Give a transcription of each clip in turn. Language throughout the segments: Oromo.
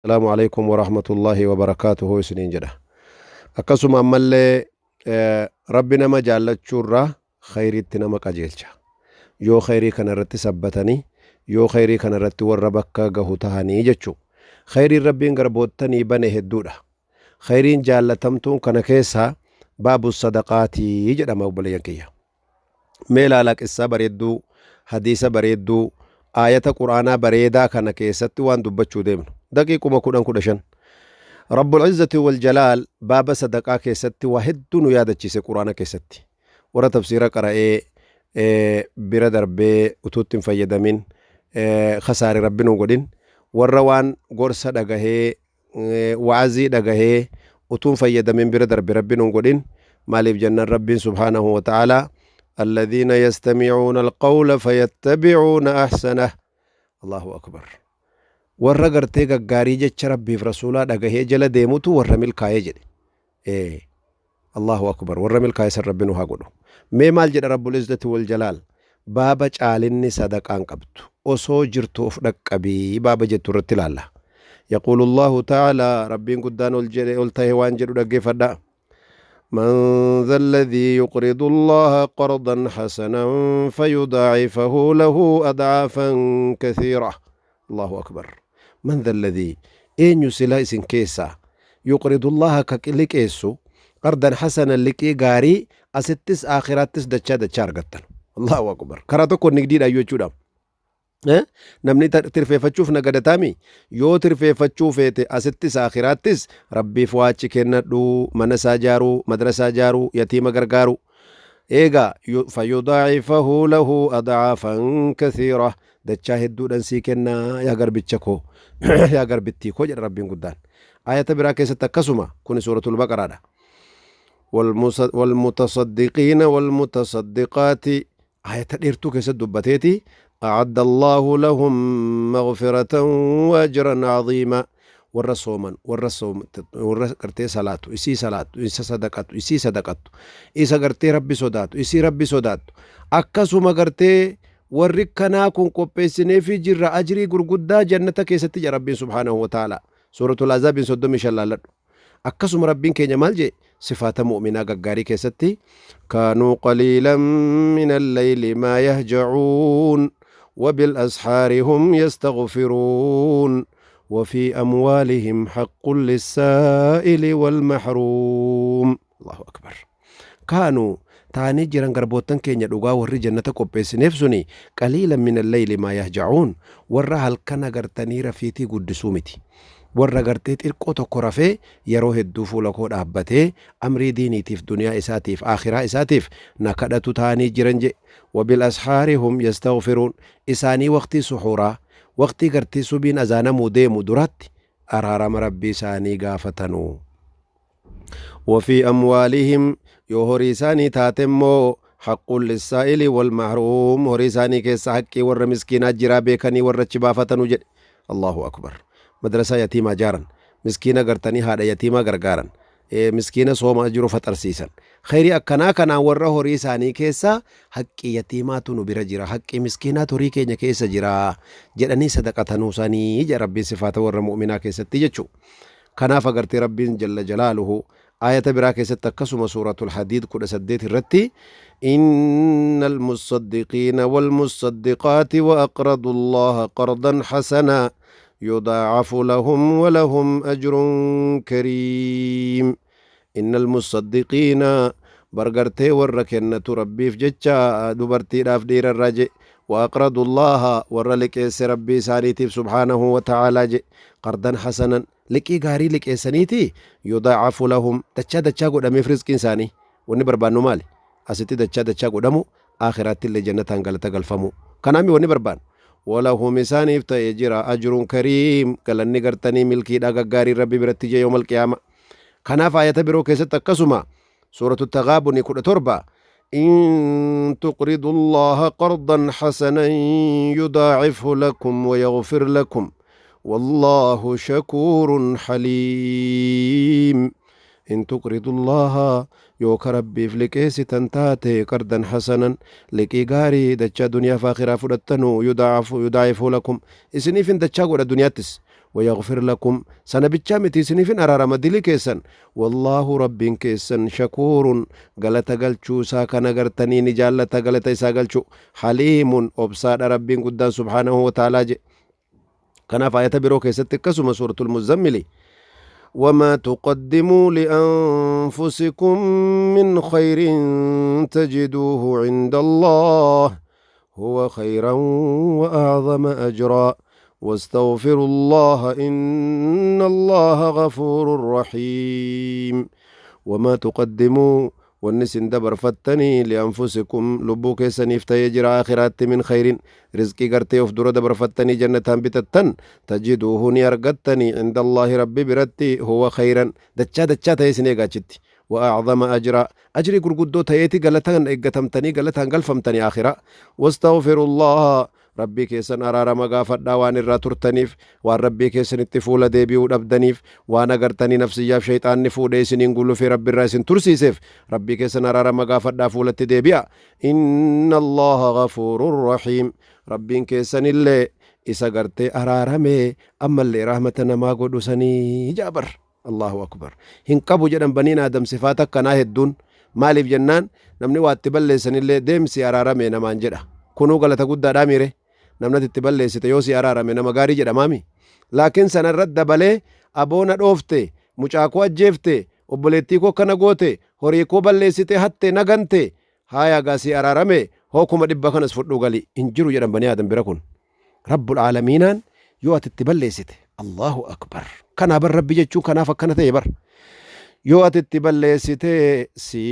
السلام عليكم ورحمة الله وبركاته سنين جدا أكسم أمالي ربنا ما جالت شورا خيري تنما قجيلشا يو خيري كان رتي سبتني يو خيري كان رتي وربكا قهوتهاني جتشو خيري ربين قربوتني بني هدودا خيرين جالتمتون كان كيسا باب الصدقات يجد مقبليا كيا ميلا لك إسا بريدو حديث بريدو آية قرآن بريدا كان كيست وان دبتشو ديمن دقيقو ما كودان كودشن رب العزة والجلال باب صدقاء كيستي واحد دونو يادة چيسي قرآن كيستي ورا تفسيرا قرأي بيرا دربي اتوتين فيدامين خساري ربنا قدين وروان قرصة دقاهي وعزي دقاهي اتون فيدامين بيرا دربي ربنا قدين مالي بجنة ربي سبحانه وتعالى الذين يستمعون القول فيتبعون أحسنه الله أكبر warra gartee gaggaarii jecha rabbiif rasuulaa dhagahee jala deemutu warra milkaa'ee jedhe Allahu akbar warra milkaa'ee san rabbi nu haa godhu mee maal jedha rabbul izzati wal jalaal baaba caalinni sadaqaan qabdu osoo jirtu of dhaqqabii baaba jettu irratti ilaalla yaquulu Allahu ta'ala rabbiin guddaan ol ta'e waan jedhu dhaggeeffadha من ذا الذي يقرض الله قرضا حسنا فيضاعفه له أضعافا كثيرة الله أكبر من ذا الذي إن يسلا إسن كيسا يقرض الله كلك إيسو قرضا حسنا لك إيغاري أستس آخرات تس دچا دچار قتل الله أكبر كراتو كون نقديد أيو چودا namni tirfeeffachuuf nagadataami yoo tirfeeffachuufeete asittis aakhiraattis rabbiif waachi kennadhu mana isaa jaaruu madrasaa jaaruu yatiima gargaaru eega fayudaa'ifahu lahu adcaafan kathiira dachaa hedduudhan sii kennaa yaa garbicha koo yaa garbittii koo jedha rabbiin guddaan ayata biraa keessatti akkasuma kuni suuratul baqaraadha والمتصدقين والمتصدقات آية ديرتو كيسد دبتيتي أعد الله لهم مغفرة وأجرا عظيما والرسوما والرسوم صلاة إسي صلاة إسي صدقات إسي صدقات إسا قرتي ربي صدات إسي ربي صدات أكسو ما قرتي وركنا كن قبسني في جر أجري قرقودا جنتك يستي ربي سبحانه وتعالى سورة العذاب صدوم شلال أكسو ربين كي جمال جي صفات مؤمنة قاري كيستي كانوا قليلا من الليل ما يهجعون وبالأسحار هم يستغفرون وفي أموالهم حق للسائل والمحروم الله أكبر كانوا تاني جيران غربوتن كينيا دوغا وري جنة قبيس نفسني قليلا من الليل ما يهجعون ورا هلكنا غرتني رفيتي قدسومتي warra gartee xiqqoo tokko rafee yeroo hedduu fuula koo dhaabbatee amrii diiniitiif duniyaa isaatiif aakhiraa isaatiif na kadhatu ta'anii jiran je wabil ashaari hum yastaghfiruun isaanii waqtii suhuuraa waqtii gartii subiin azaanamuu deemu duratti araarama rabbii isaanii gaafatanu وفي أموالهم يهوري ساني تاتمو حق للسائل والمحروم هوري ساني كيس حقي ور مسكينات جرابي كني ور چبافتنو جد الله أكبر مدرسة يتيمة جارن مسكينة قرتني هذا يتيمة غرغارن مسكينة صوم أجرو فترسيسا خيري أكنا كنا وره ريساني كيسا حق يتيمات نبرا جرا حق مسكينة توري كينيا كيسا جرا جراني صدقة نوساني جا ربي صفات ور مؤمنة كيسا تيجتشو كنا فقرت ربي جل جلاله آية برا كيسا تكسم سورة الحديد كل سديت الرتي إن المصدقين والمصدقات وأقرضوا الله قرضا حسنا يضاعف لهم ولهم أجر كريم إن المصدقين برغرتي وركنة ربي في جتشا دبرتي راف دير الرجي وأقرضوا الله ورلك إس ربي سانيتي سبحانه وتعالى قرضا حسنا لكي غاري لك إسانيتي يضاعف لهم تتشا قدامي فرزق إنساني وني بربانو مالي أستي تتشا قدامو آخرات اللي جنة انقلتا قلفمو كنامي وني بربان ولهم إسانيف تأجر أجر كريم كلني قرتني ملكي داقا غاري ربي برتجي يوم القيامة كناف آية برو كيسة تكسما سورة التغابن كل تربة إن تقرضوا الله قرضا حسنا يضاعفه لكم ويغفر لكم والله شكور حليم إن تقرضوا الله يوك ربي فلكيس تنتاتي قرضا حسنا لكي غاري دچا دنيا فاخرة فرطنو يضاعف لكم إسني فين دچا قد دنيا تس ويغفر لكم سنبتشا متي سنفين أرار مدلي كيسن والله رب كيسن شكور غلط غلچو ساكن غرتني نجالة غلط إسا غلچو حليم أبصار رب قدام سبحانه وتعالى كان فاية برو كيست كسم سورة المزمل وما تقدموا لأنفسكم من خير تجدوه عند الله هو خيرا وأعظم أجرا واستغفروا الله إن الله غفور رحيم وما تقدموا والنسن دبر فتني لأنفسكم لبوك سنيف تيجر آخرات من خير رزقي قرتي أفدر دبر فتني جنة بتتن تجدوه نيرقتني عند الله ربي برتي هو خيرا دچا تيسني قاچتي وأعظم أجرا أجري قرقدو تيتي قلتان إقتمتني قلتان قلفمتني آخرا واستغفر الله ربي كيسن أرارا مغافت وان الراتورتنيف وان ربي كيسن اتفول ديبيو دبدنيف وانا قرتني نفسي جاف شيطان نفو ديسن نقول في ربي الرئيسن ترسيسف ربي كيسن أرارا مغافت فولت ديبيا إن الله غفور رحيم ربي كيسن اللي إسا قرتي أرارا مي أما اللي رحمتنا ما قدو سني جابر الله أكبر هنقبو جدن بنين آدم صفاتك كناه الدون مالف جنان نمني واتبال لسن اللي ديمسي أرارا مي نمان جدا كنو غلطة قد داميري namnati itti balleessite yoo si araarame nama gaarii jedhamaami laakiin sana irratti dabalee aboona dhoofte mucaa koo ajjeefte obboleettii koo kana goote horii koo balleessite hatte nagante haayaa gaasii araarame hookuma dhibba kanas fudhuu gali hin jiru jedhan banii aadan bira kun rabbul aalamiinaan yoo ati itti balleessite allahu akbar kanaa bar rabbi jechuun kanaaf akkana ta'e bar yoo ati itti balleessite si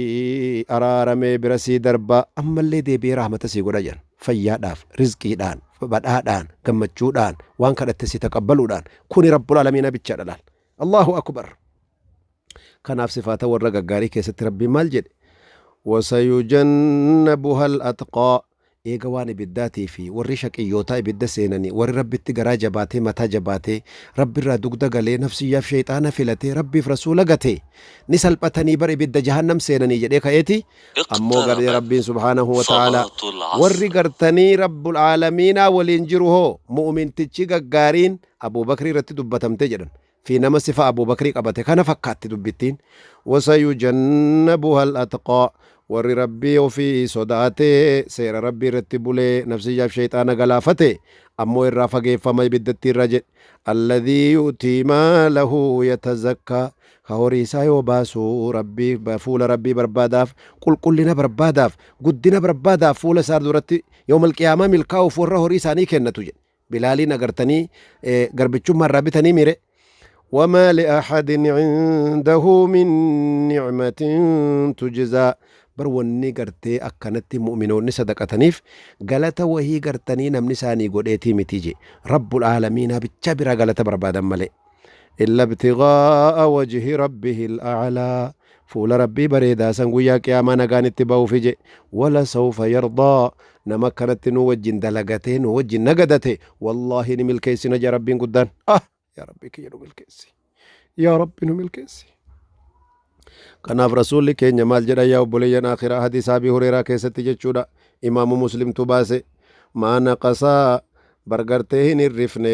araarame bira sii darba ammallee deebi'ee rahmata sii godha jedhan fayyaadhaaf rizqiidhaan badhaadhaan gammachuudhaan waan kadhatte si taqabbaluudhaan kuni rabbul aalamiina bichaadha laal allahu akbar kanaaf sifaata warra gaggaarii keessatti rabbiin maal jedhe wasayujannabuha al-atqaa eega waan ibiddaatii fi warri shaqiyyootaa ibidda seenanii warri rabbitti garaa jabaatee mataa jabaatee rabbirraa dugda galee nafsiyyaaf shayxaana filatee rabbiif rasuula gatee ni salphatanii bar ibidda jahannam seenanii jedhee ka'eeti ammoo garee rabbiin subhaanahu wa ta'aalaa warri gartanii rabbul aalamiinaa waliin jiru hoo mu'mintichi gaggaariin abuubakrii irratti dubbatamte jedhan fi nama sifa abuubakrii qabate kana fakkaatti dubbittiin wasayujannabuha al-atqaa warri rabbii ofii sodaatee seera rabbii irratti bulee nafsiyyaaf shayxaana galaafate ammoo irraa fageeffama ibiddatti irra jedhe alladhii yu'tii maalahu yatazakkaa ka horii isaa yoo baasu rabbii fuula rabbii barbaadaaf qulqullina barbaadaaf guddina barbaadaaf fuula isaa duratti yawmal qiyaamaa milkaa'uuf warra horii isaanii kennatu jedhe bilaaliin agartanii garbichummaa irraa bitanii mire وما لأحد عنده من نعمة تجزى بروني قرتي أكنتي مؤمنون صدقتنيف قالت وهي قرتني نمني ساني قديتي متيجي رب العالمين بتشبر قالت بربادا ملئ إلا ابتغاء وجه ربه الأعلى فول ربي بريدا سنقويا قياما نغان اتباو فيجي ولا سوف يرضى نما كانت نوجن دلقتي نوجن نقدتي والله نمل كيسي نجا ربي قدان يا ربي كي نمل كيسي يا ربي نمل كيسي kanaaf rasuulli keenya maal jedha yaa obboleeyyan akhiraa hadiisa Abii Hureyraa keessatti jechuudha imaamu muslimtu baase maa naqasaa bargartee hin hirrifne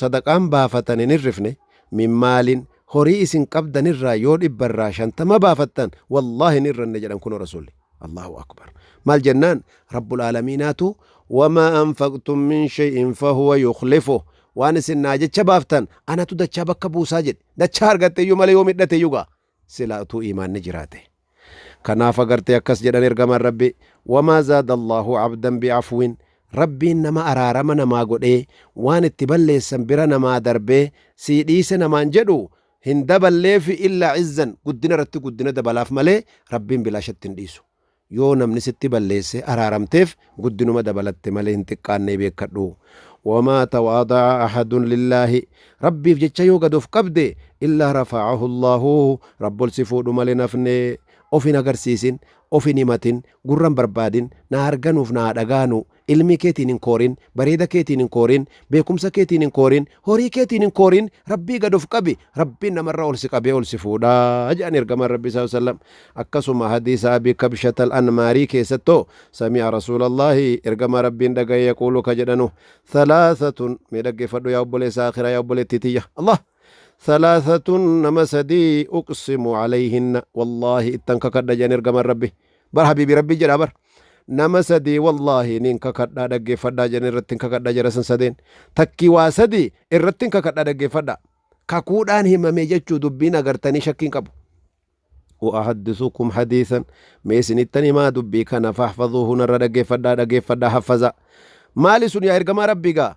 sadaqaan baafatan hin hirrifne min maalin horii isin qabdanirraa yoo 150 baafattan wallaahi hin hirranne jedhan kuno rasuulli allahu akbar maal jennaan rabbul aalamiinaatu wamaa anfaqtum min shay'in fahuwa yukhlifuh waan isin naa jecha baaftan anatu dachaa bakka buusaa jedhe dachaa argatteeyyuu malee yoo midhateeyyuu gaa silaatu iimaanni jiraate kanaaf agartee akkas jedhan ergamaan rabbi wamaa zaada allaahu abdan bi'afwin rabbiin nama araarama namaa godhee waan itti balleessan bira namaa darbee sii dhiise namaan jedhu hin daballeefi illaa izzan guddina irratti guddina dabalaaf malee rabbiin bilaashatti hin dhiisu yoo namni sitti balleesse araaramteef guddinuma dabalatte malee hin xiqqaannee beekadhu وما تواضع أحد لله ربي في جتشيو قدوف قبدي إلا رفعه الله رب السفود مالنفني أوفي نغرسيسين أوفي نمتين قرن بربادين نهارغانوف نهارغانو ilmi keetiin hin koorin, bareeda keetiin hin koorin, beekumsa keetiin hin koorin, horii keetiin hin koorin, rabbii gad of qabi, rabbiin namarraa ol si qabee ol si fuudhaa jedhan ergamaan rabbii sallallahu alaihi wasallam. Akkasuma hadiisa Abi Kabshatal Anmaarii keessattoo sami'a rasuulallahi ergamaa rabbiin dhagaye yaquulu ka jedhanu thalaatatun mee dhaggeeffadhu yaa obboleessa akhiraa yaa obboleettii tiyya Allah thalaatatun nama sadii uqsimu calayhinna wallaahi ittan kakadha jedhan ergamaan rabbi bar habiibi rabbii jedha bar nama sadii wallaahi nin kakadhaa dhaggeeffadhaa jedhan irratti kakadhaa jara san sadeen takkii waa sadii irratti kakadhaa dhaggeeffadhaa kakuudhaan himame jechuu dubbiin agartanii shakkiin qabu. وأحدثكم حديثا ميسن التاني ما دبي كان فاحفظوه نرى فدا حفظا مالس يا إرقما ربك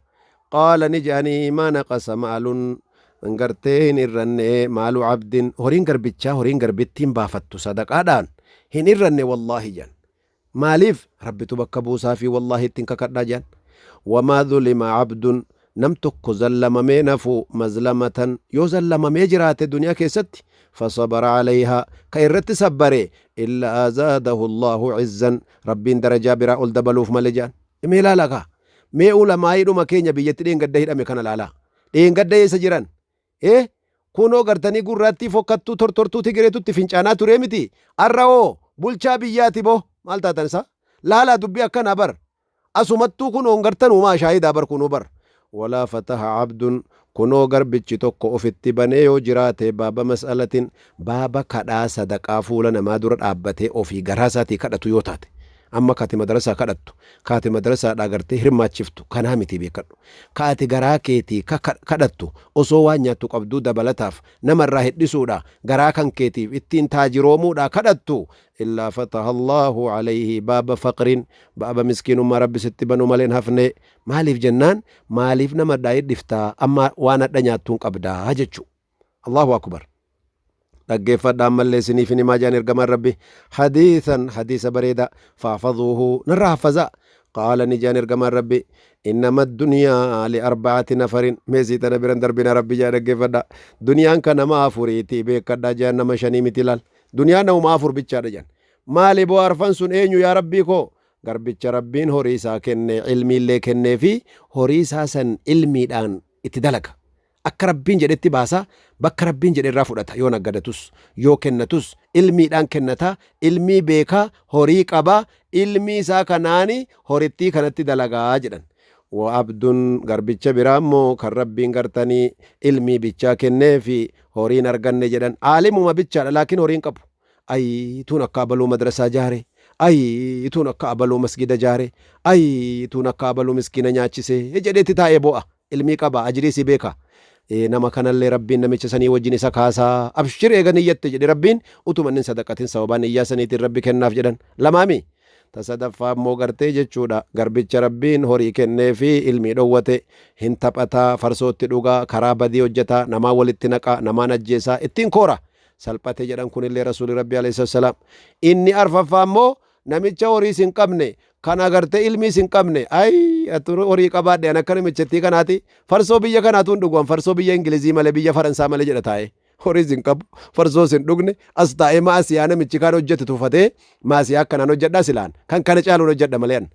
قال نجاني ما نقص مال انقرتين الرن مال عبد هورين قربتشا هورين قربتين بافتو صدق آدان هن الرن والله جان ماليف ربي تبكى بوسافي والله تنككرنا جان وما ظلم عبد نمتك زلم مينفو مزلمة يو زلم ميجرات الدنيا كيست فصبر عليها كيرت سبري إلا زاده الله عزا ربين درجة براء الدبلوف ملجان ميلا لك مي أولا ما يدو مكينيا بيجترين قد هيدا مكان العلا دين قد يسجران كونو قرتني قراتي فوقتو ترتورتو تقريتو تفنشانا تريمتي الرأو بلشا بياتي بو مالتا تنسى لا دبي أكنا بر أسمتو كونو قرتنو ما شاهد بر كونو بر ولا فتح عبد كنو غربچ توكو اوفيتي بنيو جراته بابا مسألة بابا كدا صدقا فولنا ما دور دابته اوفي غراساتي كدتو يوتات اما كاتي مدرسه كدتو كاتي مدرسه داغرتي هرماچفتو كنامتي بيكدو كاتي غراكيتي كدتو اوسو وانياتو قبدو دبلتاف نمر هدسودا غراكن كيتي اتين تاجرومودا كدتو إلا فتح الله عليه باب فقر باب مسكين ما رب ستبنو مالين هفني ماليف جنان ماليف نما دايد دفتا أما وانا دنياتون قبدا هجتشو الله أكبر لقيفة دام اللي سنيفني ما جاني رقم ربي حديث بريدة فاحفظوه نرى حفظا قال نجاني رقم ربي إنما الدنيا لأربعة نفر ميزي تنبرن دربنا ربي جاني لقيفة دا دنيا كان ما فريتي بيك دا جانا مشاني متلال دنيا نو ما فور بيتشار جان مالي بو عرفان سن اينيو يا ربي كو غربيتش ربين هوريسا كن علمي اللي كن في هوريسا سن علمي دان اتدلك akka rabbiin jedhetti baasa bakka rabbiin jedhe irraa fudhata yoo naggadatus yoo kennatus ilmii dhaan kennata ilmii beeka horii qaba ilmii isaa kanaani horittii kanatti dalagaa jedhan wa abdun garbicha biraammoo kan rabbiin gartanii ilmii bichaa kennee fi horiin arganne jedhan aalimuma bichaadha laakiin horiin qabu ay tun akka abaluu madrasaa jaare ay tun akka abaluu masgida jaare ay tun akka abaluu miskiina nyaachise jedhetti taa'ee bo'a ilmii qaba ajrii si beeka nama kanallee rabbiin namicha sanii wajjin isa kaasaa abshir eeganii yette jedhe rabbiin utuma inni sadaqatin sababaan iyyaa saniitiin rabbi kennaaf jedhan lamaami tasadaffaa immoo gartee jechuudha garbicha rabbiin horii kennee fi ilmii dhowwate hin taphataa farsootti dhugaa karaa badii hojjetaa namaa walitti naqaa namaan ajjeesaa ittiin koora salphate jedhan kunillee rasuuli rabbi alayhi salaam inni arfaffaa immoo namicha horiis hin qabne kan agarte ilmiis hin qabne ay aturu horii qabaadhe an akka namichatti kanaati farsoo biyya kanaatuun dhuguan farsoo biyya ingilizii malee biyya faransaa malee jedha taa'e horiis hin qabu farsoos hin dhugne as taa'ee maasiyaa namichi kaan hojjete tuufatee maasiyaa akkanaan hojjedhaa silaan kan kana caaluun hojjedha malee an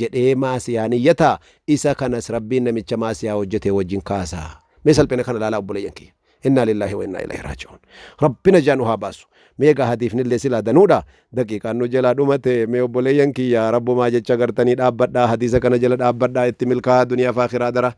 jedhee maasiyaan iyyataa isa kanas rabbiin namicha maasiyaa hojjetee wajjin kaasaa mee salphina kana laalaa obboleeyyan kiyya inna lillahi wa inna ilaihi raaji'uun rabbina jaanu haa baasu meegaa hadiifnillee silaa danuudha daqiiqaan nu jalaa dhumate mee obboleeyyan kiyya rabbumaa jecha gartanii dhaabbadhaa hadiisa kana jala dhaabbadhaa itti milkaa'aa duniyaa fi akhiraa dara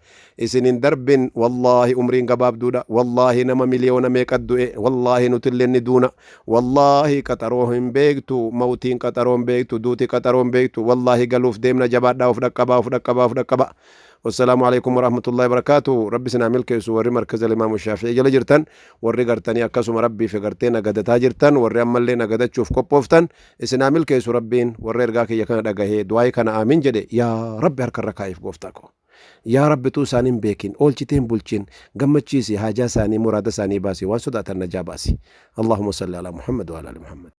isinin darbin wallaahi umriin gabaabduudha wallaahi nama miliyoona meeqat du'e wallaahi nutillee ni duuna wallaahi qaxaroo hin beektu mawtiin qaxaroo hin beektu duuti qaxaroo hin beektu wallaahi galuuf deemna jabaadhaa of dhaqqabaa والسلام عليكم ورحمة الله وبركاته ربي سنا ملك سوري مركز الإمام الشافعي جل جرتن وري غرتني أكسم ربي في غرتين قد تاجرتن وري أمل لنا قد تشوف كوبوفتن سنا ملك سوربين وري رجاك يكن دعاه دعاء كان آمين جدي يا رب هركر ركايف قفتاكو يا رب تو سانين بيكين أول شيء بولشين قمت شيء حاجة ساني مراد ساني باسي وانسودات النجاباسي اللهم صل على محمد وعلى آل محمد